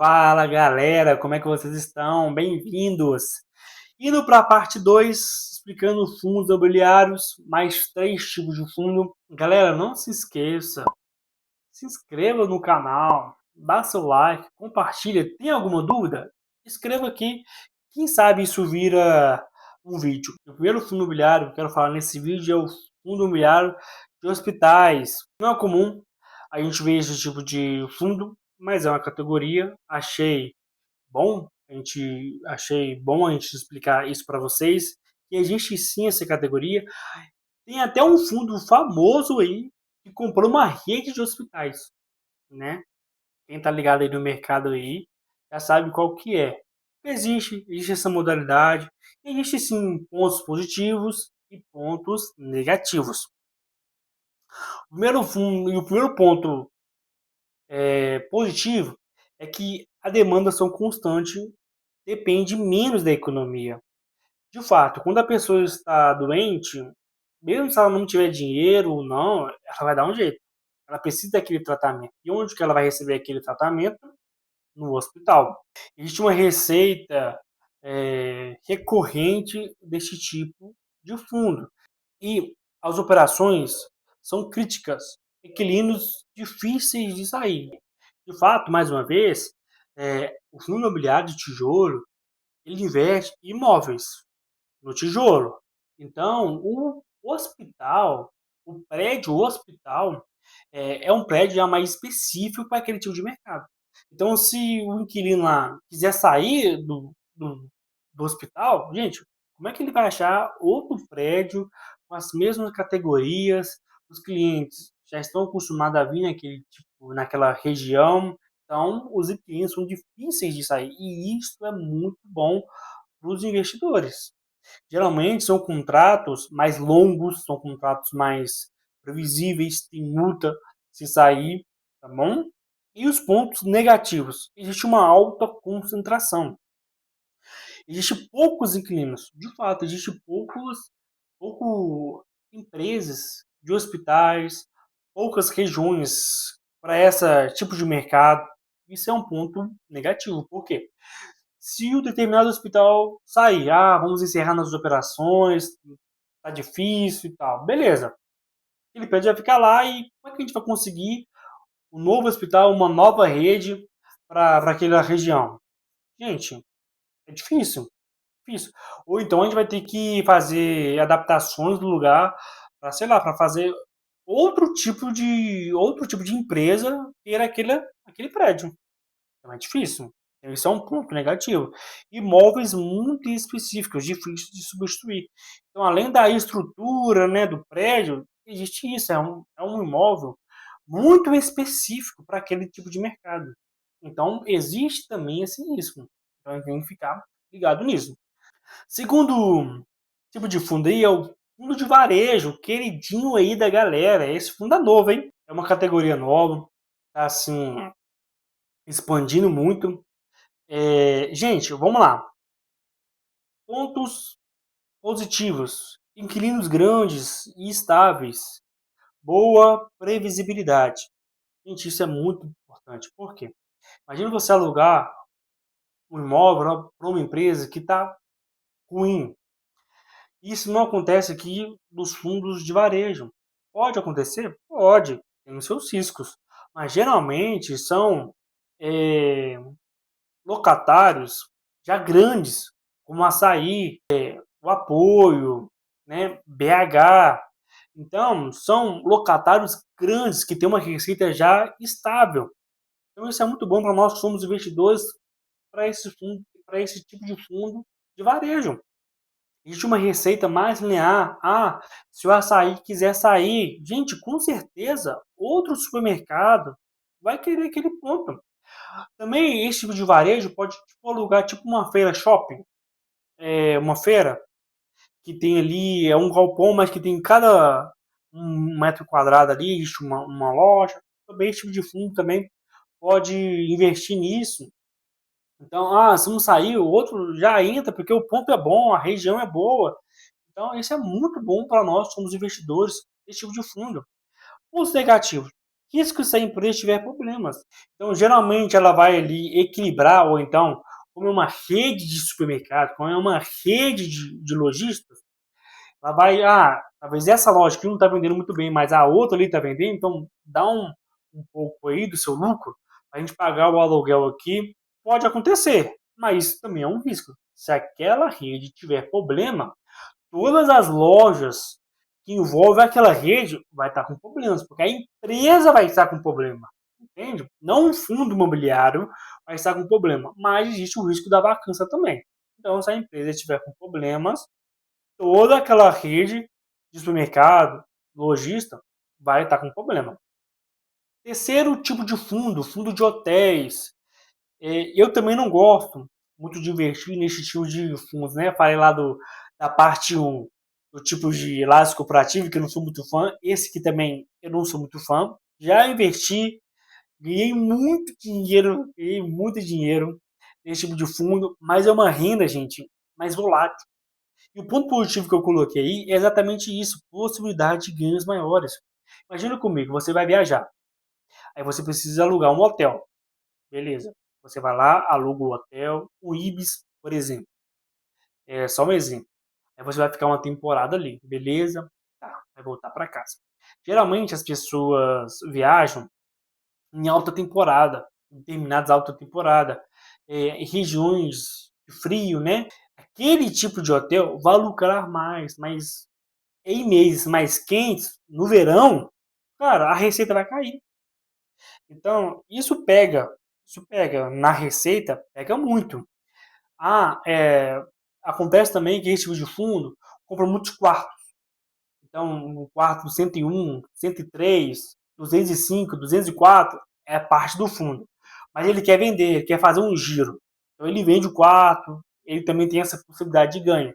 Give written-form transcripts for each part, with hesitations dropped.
Fala galera, como é que vocês estão? Bem-vindos! Indo para a parte 2, explicando fundos imobiliários, mais três tipos de fundo. Galera, não se esqueça, se inscreva no canal, dá seu like, compartilha. Tem alguma dúvida? Escreva aqui. Quem sabe isso vira um vídeo. O primeiro fundo imobiliário que eu quero falar nesse vídeo é o fundo imobiliário de hospitais. Não é comum a gente ver esse tipo de fundo, mas é uma categoria. Achei bom a gente explicar isso para vocês. E existe sim essa categoria. Tem até um fundo famoso aí que comprou uma rede de hospitais, né? Quem tá ligado aí no mercado aí já sabe qual que é. Existe essa modalidade, existe sim pontos positivos e pontos negativos. O primeiro ponto positivo é que a demanda são constante, depende menos da economia. De fato, quando a pessoa está doente, mesmo se ela não tiver dinheiro ou não, ela vai dar um jeito. Ela precisa daquele tratamento. E onde que ela vai receber aquele tratamento? No hospital. Existe uma receita recorrente desse tipo de fundo. E as operações são críticas, inquilinos difíceis de sair. De fato, mais uma vez, o fundo imobiliário de tijolo ele investe em imóveis no tijolo. Então, o hospital, o prédio hospital, é um prédio já mais específico para aquele tipo de mercado. Então, se o inquilino lá quiser sair do hospital, gente, como é que ele vai achar outro prédio com as mesmas categorias? Os clientes já estão acostumados a vir naquela região, então os inquilinos são difíceis de sair. E isso é muito bom para os investidores. Geralmente são contratos mais longos, são contratos mais previsíveis, tem multa se sair, tá bom? E os pontos negativos? Existe uma alta concentração. Existe poucos inquilinos. De fato, existe pouco empresas de hospitais, poucas regiões para esse tipo de mercado. Isso é um ponto negativo. Por quê? Se o determinado hospital sair, vamos encerrar nas operações, tá difícil e tal, beleza. Ele pede vai ficar lá e como é que a gente vai conseguir um novo hospital, uma nova rede para aquela região? Gente, é difícil, difícil. Ou então a gente vai ter que fazer adaptações do lugar para, sei lá, para fazer outro tipo de empresa ter aquele prédio. Então é difícil. Isso é um ponto negativo. Imóveis muito específicos, difíceis de substituir. Então, além da estrutura, né, do prédio, existe isso. É um imóvel muito específico para aquele tipo de mercado. Então, existe também esse risco. Então, tem que ficar ligado nisso. Segundo tipo de fundo aí é o fundo de varejo, queridinho aí da galera. Esse fundo é novo, hein? É uma categoria nova. Tá assim, expandindo muito. Gente, vamos lá. Pontos positivos: inquilinos grandes e estáveis, boa previsibilidade. Gente, isso é muito importante. Por quê? Imagina você alugar um imóvel para uma empresa que está ruim. Isso não acontece aqui nos fundos de varejo. Pode acontecer? Pode, tem os seus riscos. Mas geralmente são é, locatários já grandes, como Açaí, o Apoio, né, BH. Então, são locatários grandes que têm uma receita já estável. Então, isso é muito bom para nós que somos investidores para esse tipo de fundo de varejo. Existe uma receita mais linear. Se o Açaí quiser sair, gente, com certeza outro supermercado vai querer aquele ponto. Também esse tipo de varejo pode alugar tipo uma feira shopping, uma feira que tem ali, é um galpão, mas que tem cada um metro quadrado ali, existe uma loja. Também esse tipo de fundo também pode investir nisso. Então, se um sair, o outro já entra, porque o ponto é bom, a região é boa. Então, isso é muito bom para nós, somos investidores, esse tipo de fundo. Os negativos. risco se a empresa tiver problemas. Então, geralmente, ela vai ali equilibrar, ou então, como é uma rede de supermercado, como é uma rede de lojistas, ela vai, talvez essa loja aqui não está vendendo muito bem, mas a outra ali está vendendo, então dá um pouco aí do seu lucro, a gente pagar o aluguel aqui, pode acontecer, mas isso também é um risco. Se aquela rede tiver problema, todas as lojas que envolvem aquela rede vai estar com problemas, porque a empresa vai estar com problema, entende? Não um fundo imobiliário vai estar com problema, mas existe o risco da vacância também. Então, se a empresa estiver com problemas, toda aquela rede de supermercado, lojista, vai estar com problema. Terceiro tipo de fundo, fundo de hotéis. Eu também não gosto muito de investir nesse tipo de fundos, né? Falei lá da parte um do tipo de lajes cooperativo, que eu não sou muito fã. Esse que também eu não sou muito fã. Já investi, ganhei muito dinheiro nesse tipo de fundo, mas é uma renda, gente, mais volátil. E o ponto positivo que eu coloquei aí é exatamente isso, possibilidade de ganhos maiores. Imagina comigo, você vai viajar, aí você precisa alugar um hotel, beleza. Você vai lá, aluga o hotel, o Ibis, por exemplo. É só um exemplo. Aí você vai ficar uma temporada ali, beleza? Tá, vai voltar para casa. Geralmente as pessoas viajam em alta temporada, em determinadas alta temporada, em regiões de frio, né? Aquele tipo de hotel vai lucrar mais, mas em meses mais quentes, no verão, cara, a receita vai cair. Então, isso pega na receita, pega muito. Acontece também que esse tipo de fundo compra muitos quartos. Então, um quarto 101, 103, 205, 204 é parte do fundo. Mas ele quer vender, ele quer fazer um giro. Então, ele vende o quarto, ele também tem essa possibilidade de ganho.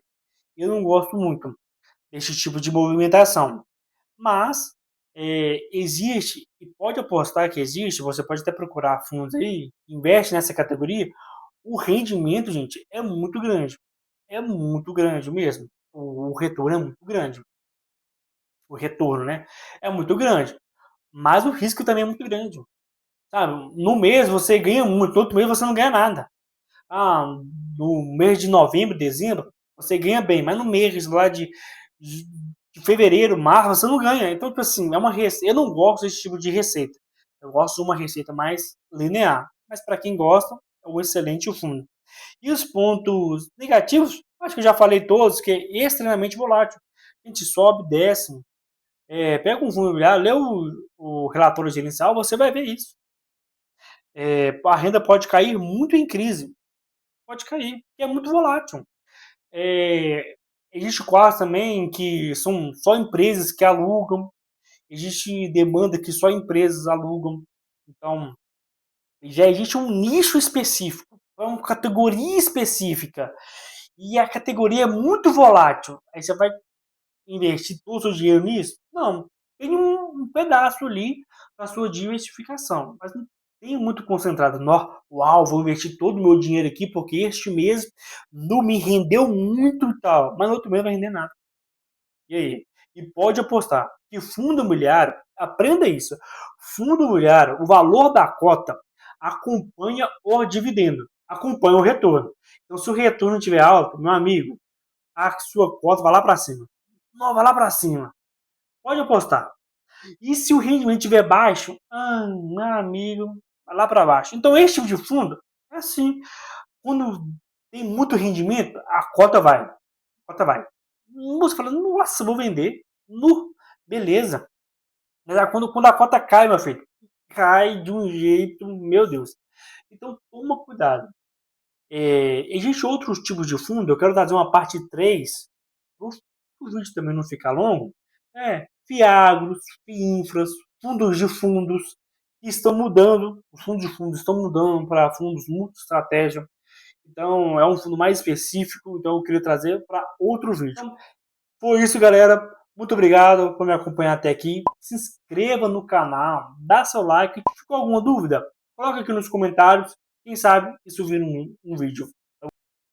Eu não gosto muito desse tipo de movimentação. Mas existe, e pode apostar que existe, você pode até procurar fundos aí, investe nessa categoria, o rendimento, gente, é muito grande. É muito grande mesmo. O retorno é muito grande. O retorno, né? É muito grande. Mas o risco também é muito grande. Sabe? No mês você ganha muito, no outro mês você não ganha nada. Ah, no mês de novembro, dezembro, você ganha bem, mas no mês lá de, de fevereiro, março, você não ganha. Então, tipo assim, é uma receita. Eu não gosto desse tipo de receita. Eu gosto de uma receita mais linear. Mas para quem gosta, é um excelente fundo. E os pontos negativos, acho que eu já falei todos, que é extremamente volátil. A gente sobe, desce. Pega um fundo imobiliário, lê o relatório gerencial, você vai ver isso. A renda pode cair muito em crise. Pode cair, porque é muito volátil. É, existe quadros também que são só empresas que alugam, existe demanda que só empresas alugam. Então, já existe um nicho específico, uma categoria específica. E a categoria é muito volátil. Aí você vai investir todo o seu dinheiro nisso? Não. Tem um pedaço ali da sua diversificação, mas não tenho muito concentrado. Uau, vou investir todo o meu dinheiro aqui porque este mês não me rendeu muito e tal, mas no outro mês não vai render nada. E aí? E pode apostar que fundo imobiliário, aprenda isso, fundo imobiliário, o valor da cota acompanha o dividendo, acompanha o retorno. Então, se o retorno estiver alto, meu amigo, a sua cota vai lá para cima. Não, vai lá para cima. Pode apostar. E se o rendimento estiver baixo, meu amigo, vai lá para baixo. Então, esse tipo de fundo é assim. Quando tem muito rendimento, a cota vai. A cota vai. Você fala, nossa, vou vender. Beleza. Mas quando a cota cai, meu filho, cai de um jeito, meu Deus. Então, toma cuidado. Existe outros tipos de fundo, eu quero trazer uma parte 3 para o vídeo também não ficar longo. Fiagros, FIINFRAs, fundos de fundos que estão mudando, os fundos de fundos estão mudando para fundos multi-estratégia. Então, é um fundo mais específico, então eu queria trazer para outro vídeo. Então, foi isso, galera. Muito obrigado por me acompanhar até aqui. Se inscreva no canal, dá seu like. Ficou alguma dúvida? Coloca aqui nos comentários. Quem sabe isso vira um vídeo.